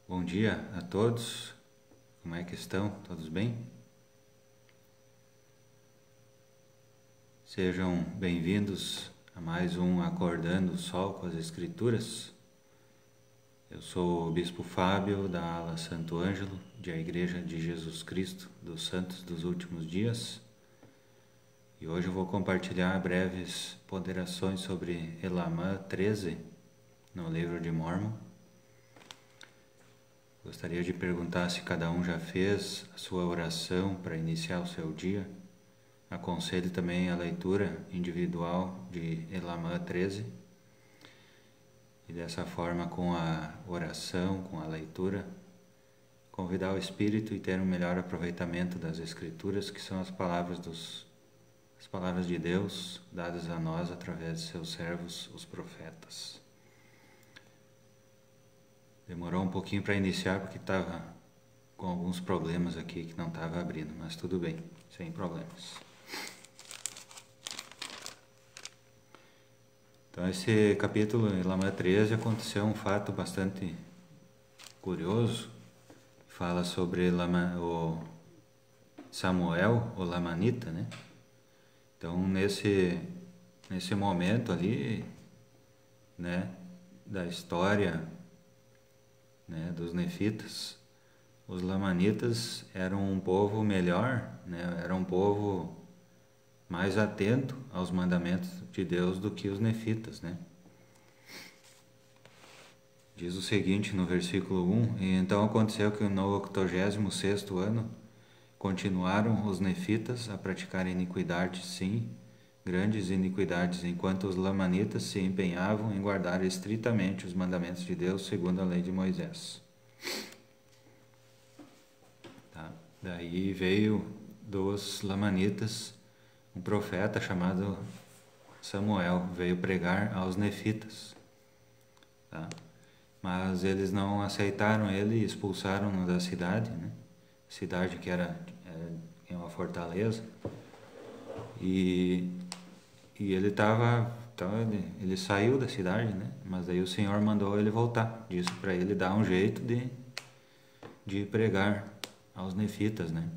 Bom dia a todos, como é que estão? Todos bem? Sejam bem-vindos a mais um Acordando o Sol com as Escrituras. Eu sou o Bispo Fábio da ala Santo Ângelo, da Igreja de Jesus Cristo dos Santos dos Últimos Dias. E hoje eu vou compartilhar breves ponderações sobre Elamã 13, no livro de Mórmon. Gostaria de perguntar se cada um já fez a sua oração para iniciar o seu dia. Aconselho também a leitura individual de Elamã 13. E dessa forma, com a oração, com a leitura, convidar o Espírito e ter um melhor aproveitamento das Escrituras, que são as palavras de Deus dadas a nós através de seus servos, os profetas. Demorou um pouquinho para iniciar porque estava com alguns problemas aqui que não estava abrindo, mas tudo bem, sem problemas. Então esse capítulo, Elamã 13, aconteceu um fato bastante curioso. Fala sobre o Samuel, o Lamanita, né? Então nesse momento ali, né, da história, né, dos nefitas, os lamanitas eram um povo melhor, né, era um povo mais atento aos mandamentos de Deus do que os nefitas, né? Diz o seguinte no versículo 1: E então aconteceu que no 86º ano continuaram os nefitas a praticar iniquidades, sim, grandes iniquidades, enquanto os lamanitas se empenhavam em guardar estritamente os mandamentos de Deus segundo a lei de Moisés. Tá? Daí veio dos lamanitas um profeta chamado Samuel, veio pregar aos nefitas. Tá? Mas eles não aceitaram ele e expulsaram-no da cidade, né? Cidade que era uma fortaleza. E ele ele saiu da cidade, né? Mas aí o Senhor mandou ele voltar. Disse para ele dar um jeito de pregar aos nefitas, né?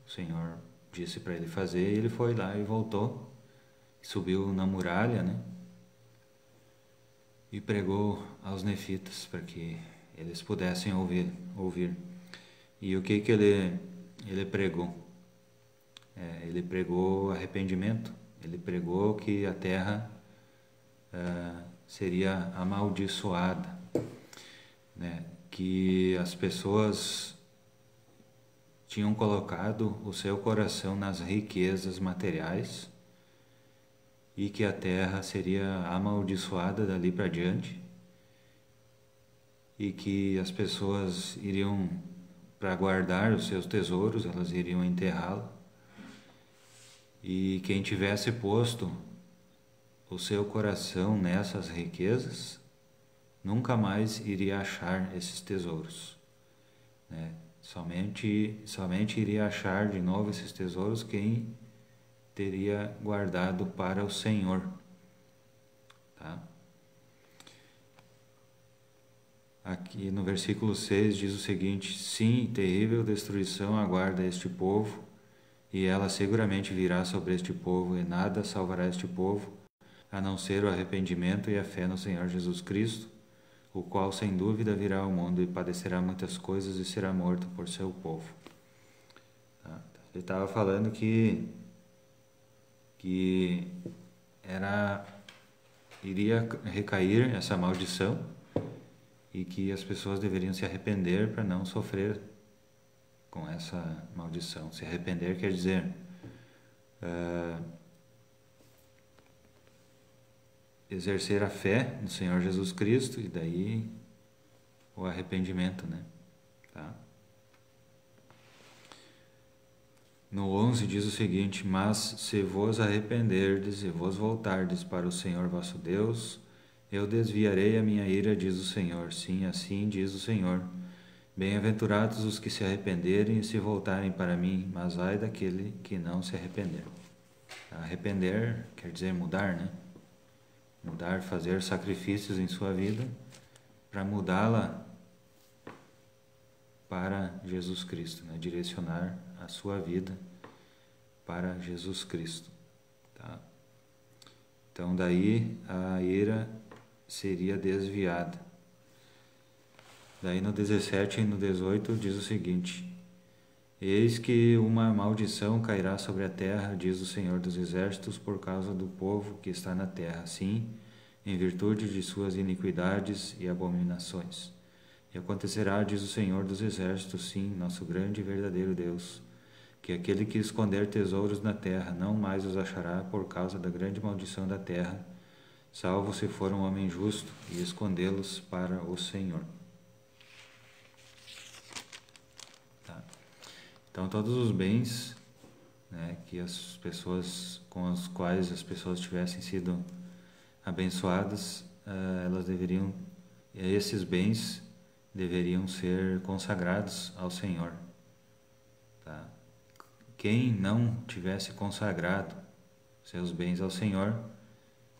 O Senhor disse para ele fazer e ele foi lá e voltou. Subiu na muralha, né? E pregou aos nefitas para que eles pudessem ouvir. E o que ele pregou? Ele pregou arrependimento. Ele pregou que a terra seria amaldiçoada, né? Que as pessoas tinham colocado o seu coração nas riquezas materiais e que a terra seria amaldiçoada dali para diante e que as pessoas iriam, para guardar os seus tesouros, elas iriam enterrá-lo. E quem tivesse posto o seu coração nessas riquezas, nunca mais iria achar esses tesouros, né? Somente iria achar de novo esses tesouros quem teria guardado para o Senhor. Tá? Aqui no versículo 6 diz o seguinte: Sim, terrível destruição aguarda este povo, e ela seguramente virá sobre este povo, e nada salvará este povo, a não ser o arrependimento e a fé no Senhor Jesus Cristo, o qual sem dúvida virá ao mundo e padecerá muitas coisas e será morto por seu povo. Tá? Ele estava falando que iria recair essa maldição e que as pessoas deveriam se arrepender para não sofrer com essa maldição. Se arrepender quer dizer exercer a fé no Senhor Jesus Cristo, e daí o arrependimento, né? Tá? No 11 diz o seguinte: Mas se vos arrependerdes e vos voltardes para o Senhor vosso Deus, eu desviarei a minha ira, diz o Senhor. Sim, assim diz o Senhor. Bem-aventurados os que se arrependerem e se voltarem para mim, mas ai daquele que não se arrepender. Arrepender quer dizer mudar, né? Mudar, fazer sacrifícios em sua vida para mudá-la para Jesus Cristo, né? Direcionar a sua vida para Jesus Cristo. Tá? Então daí a ira seria desviada. Daí no 17 e no 18 diz o seguinte: eis que uma maldição cairá sobre a terra, diz o Senhor dos Exércitos, por causa do povo que está na terra, sim, em virtude de suas iniquidades e abominações. E acontecerá, diz o Senhor dos Exércitos, sim, nosso grande e verdadeiro Deus, que aquele que esconder tesouros na terra não mais os achará por causa da grande maldição da terra, salvo se for um homem justo e escondê-los para o Senhor. Tá? Então todos os bens, né, que as pessoas, com os quais as pessoas tivessem sido abençoadas, esses bens deveriam ser consagrados ao Senhor. Tá? Quem não tivesse consagrado seus bens ao Senhor,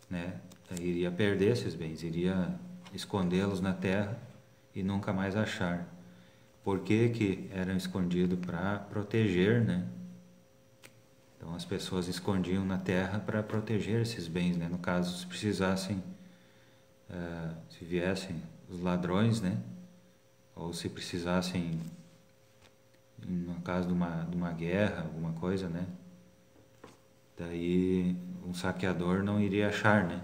né, iria perder esses bens, iria escondê-los na terra e nunca mais achar. Por que eram escondidos? Para proteger, né? Então as pessoas escondiam na terra para proteger esses bens, né? No caso, se precisassem, se viessem os ladrões, né? Ou se precisassem, no caso de uma guerra, alguma coisa, né? Daí um saqueador não iria achar, né?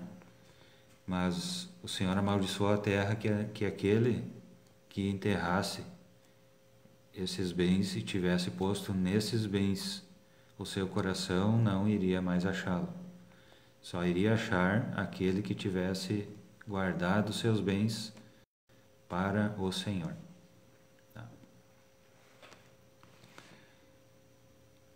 Mas o Senhor amaldiçoou a terra que aquele que enterrasse esses bens e tivesse posto nesses bens o seu coração, não iria mais achá-lo. Só iria achar aquele que tivesse guardado seus bens para o Senhor. Tá?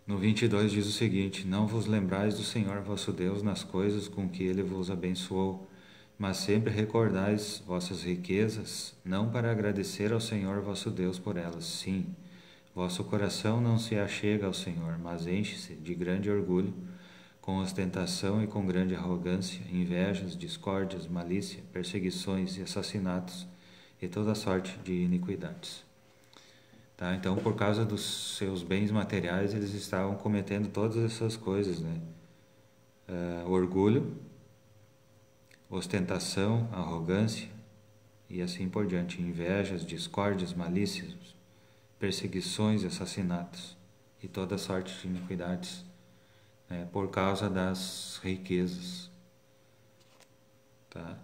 No 22 diz o seguinte: não vos lembrais do Senhor vosso Deus nas coisas com que Ele vos abençoou, mas sempre recordais vossas riquezas, não para agradecer ao Senhor vosso Deus por elas. Sim, vosso coração não se achega ao Senhor, mas enche-se de grande orgulho, com ostentação e com grande arrogância, invejas, discórdias, malícia, perseguições e assassinatos, e toda sorte de iniquidades. Tá? Então, por causa dos seus bens materiais, eles estavam cometendo todas essas coisas, né? Orgulho, ostentação, arrogância e assim por diante, invejas, discórdias, malícias, perseguições, assassinatos e toda sorte de iniquidades, né? Por causa das riquezas. Tá?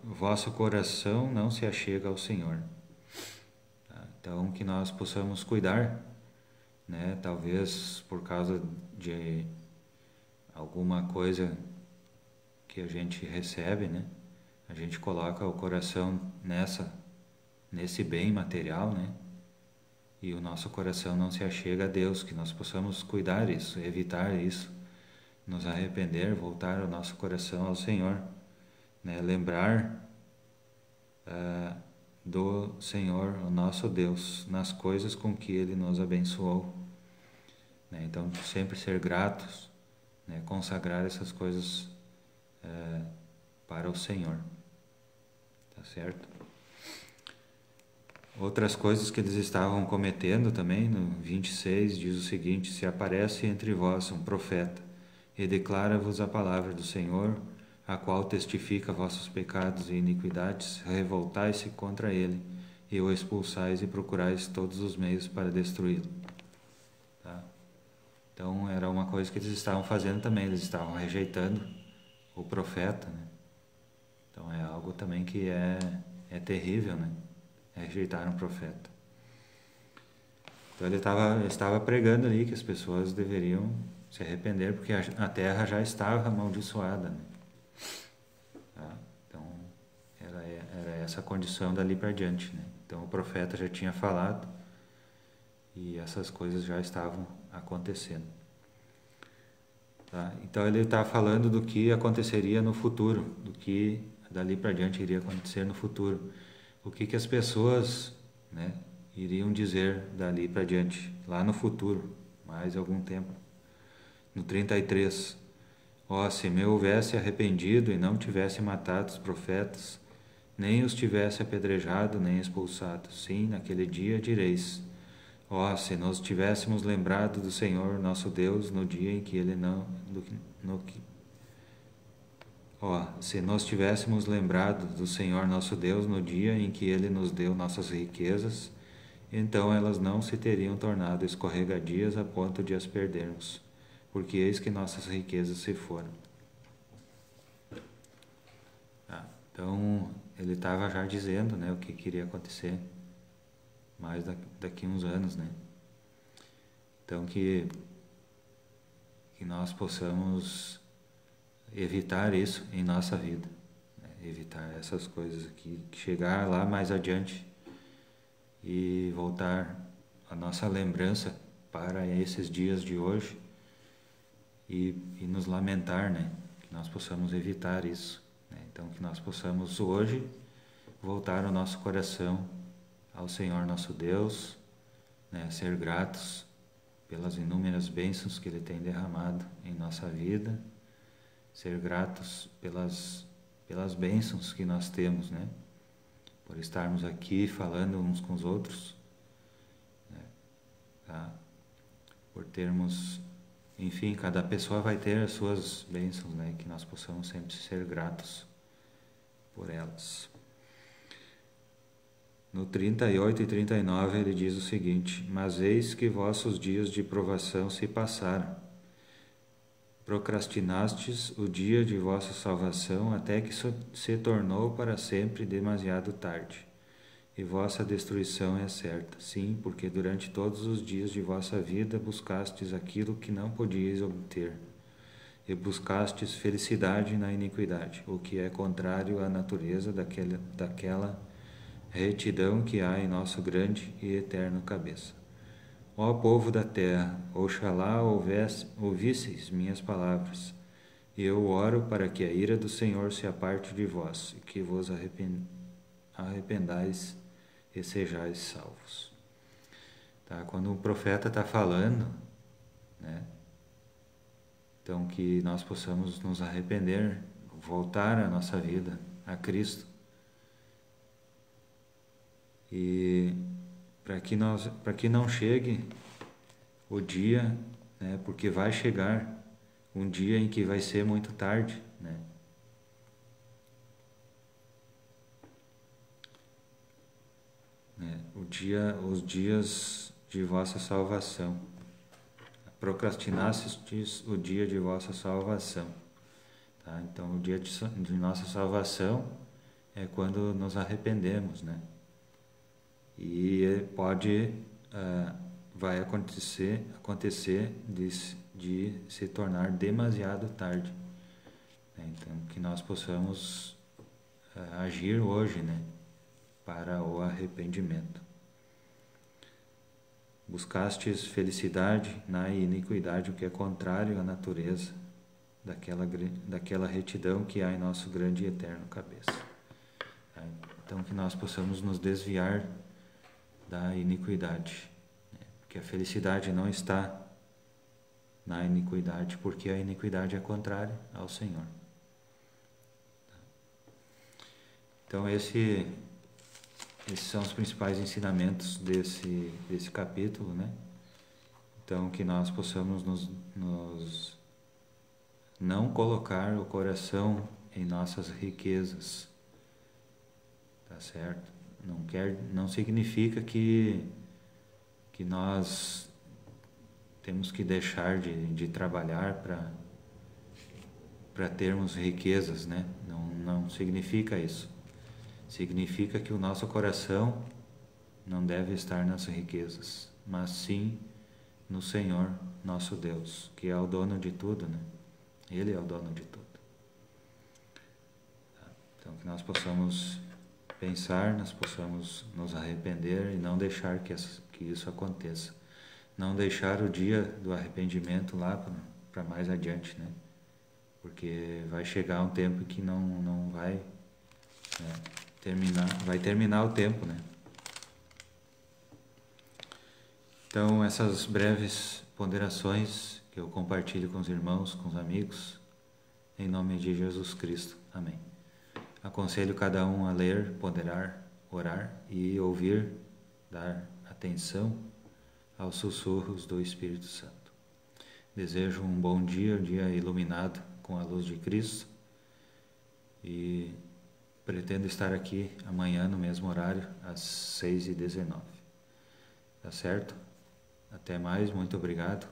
Vosso coração não se achega ao Senhor. Tá? Então, que nós possamos cuidar, né? Talvez por causa de alguma coisa que a gente recebe, né? A gente coloca o coração nesse bem material, né? E o nosso coração não se achega a Deus, que nós possamos cuidar isso, evitar isso, nos arrepender, voltar o nosso coração ao Senhor, né? Lembrar do Senhor, o nosso Deus, nas coisas com que Ele nos abençoou, né? Então, sempre ser gratos, né? Consagrar essas coisas para o Senhor, tá certo? Outras coisas que eles estavam cometendo também, no 26 diz o seguinte: se aparece entre vós um profeta e declara-vos a palavra do Senhor, a qual testifica vossos pecados e iniquidades, revoltai-se contra ele e o expulsais e procurais todos os meios para destruí-lo. Tá? Então era uma coisa que eles estavam fazendo também, eles estavam rejeitando o profeta, né? Então é algo também que é terrível, né? É rejeitar um profeta. Então ele estava pregando ali que as pessoas deveriam se arrepender, porque a terra já estava amaldiçoada, né? Tá? Então era essa a condição dali para diante, né? Então o profeta já tinha falado e essas coisas já estavam acontecendo. Tá? Então ele está falando do que aconteceria no futuro, do que dali para diante iria acontecer no futuro. O que as pessoas, né, iriam dizer dali para diante, lá no futuro, mais algum tempo. No 33, se me houvesse arrependido e não tivesse matado os profetas nem os tivesse apedrejado, nem expulsado. Sim, naquele dia direis: ó, se nós tivéssemos lembrado do Senhor nosso Deus no dia em que Ele não... Ó, se nós tivéssemos lembrado do Senhor nosso Deus no dia em que Ele nos deu nossas riquezas, então elas não se teriam tornado escorregadias a ponto de as perdermos, porque eis que nossas riquezas se foram. Então, ele estava já dizendo, né, o que queria acontecer mais daqui uns anos, né? Então, que nós possamos evitar isso em nossa vida, né? Evitar essas coisas aqui, chegar lá mais adiante e voltar a nossa lembrança para esses dias de hoje e nos lamentar, né? Que nós possamos evitar isso, né? Então, que nós possamos hoje voltar o nosso coração ao Senhor nosso Deus, né? Ser gratos pelas inúmeras bênçãos que Ele tem derramado em nossa vida, ser gratos pelas bênçãos que nós temos, né? Por estarmos aqui falando uns com os outros, né? Tá? Por termos, enfim, cada pessoa vai ter as suas bênçãos, né? Que nós possamos sempre ser gratos por elas. No 38 e 39 ele diz o seguinte: mas eis que vossos dias de provação se passaram. Procrastinastes o dia de vossa salvação até que se tornou para sempre demasiado tarde. E vossa destruição é certa. Sim, porque durante todos os dias de vossa vida buscastes aquilo que não podíeis obter. E buscastes felicidade na iniquidade, o que é contrário à natureza daquela retidão que há em nosso grande e eterno cabeça. Ó povo da terra, oxalá ouvisseis minhas palavras, e eu oro para que a ira do Senhor se aparte de vós, e que vos arrependais e sejais salvos. Tá? Quando o profeta está falando, né? Então que nós possamos nos arrepender, voltar a nossa vida a Cristo, e para que não chegue o dia, né, porque vai chegar um dia em que vai ser muito tarde, né? Os dias de vossa salvação. Procrastinastes o dia de vossa salvação. Tá? Então, o dia de nossa salvação é quando nos arrependemos, né? E vai acontecer de se tornar demasiado tarde, né? Então, que nós possamos agir hoje, né, para o arrependimento. Buscastes felicidade na iniquidade, o que é contrário à natureza daquela retidão que há em nosso grande e eterno cabeça. Tá? Então, que nós possamos nos desviar da iniquidade, né? Porque a felicidade não está na iniquidade, porque a iniquidade é contrária ao Senhor. Então esses são os principais ensinamentos desse capítulo, né? Então que nós possamos nos não colocar o coração em nossas riquezas, tá certo? Não significa que nós temos que deixar de trabalhar para termos riquezas, né? Não significa isso. Significa que o nosso coração não deve estar nas riquezas, mas sim no Senhor nosso Deus, que é o dono de tudo, né? Ele é o dono de tudo. Então que nós possamos pensar, nós possamos nos arrepender e não deixar que isso aconteça. Não deixar o dia do arrependimento lá para mais adiante, né? Porque vai chegar um tempo que não vai, né, vai terminar o tempo, né? Então, essas breves ponderações que eu compartilho com os irmãos, com os amigos, em nome de Jesus Cristo. Amém. Aconselho cada um a ler, ponderar, orar e ouvir, dar atenção aos sussurros do Espírito Santo. Desejo um bom dia, um dia iluminado com a luz de Cristo, e pretendo estar aqui amanhã no mesmo horário, às 6h19. Tá certo? Até mais, muito obrigado.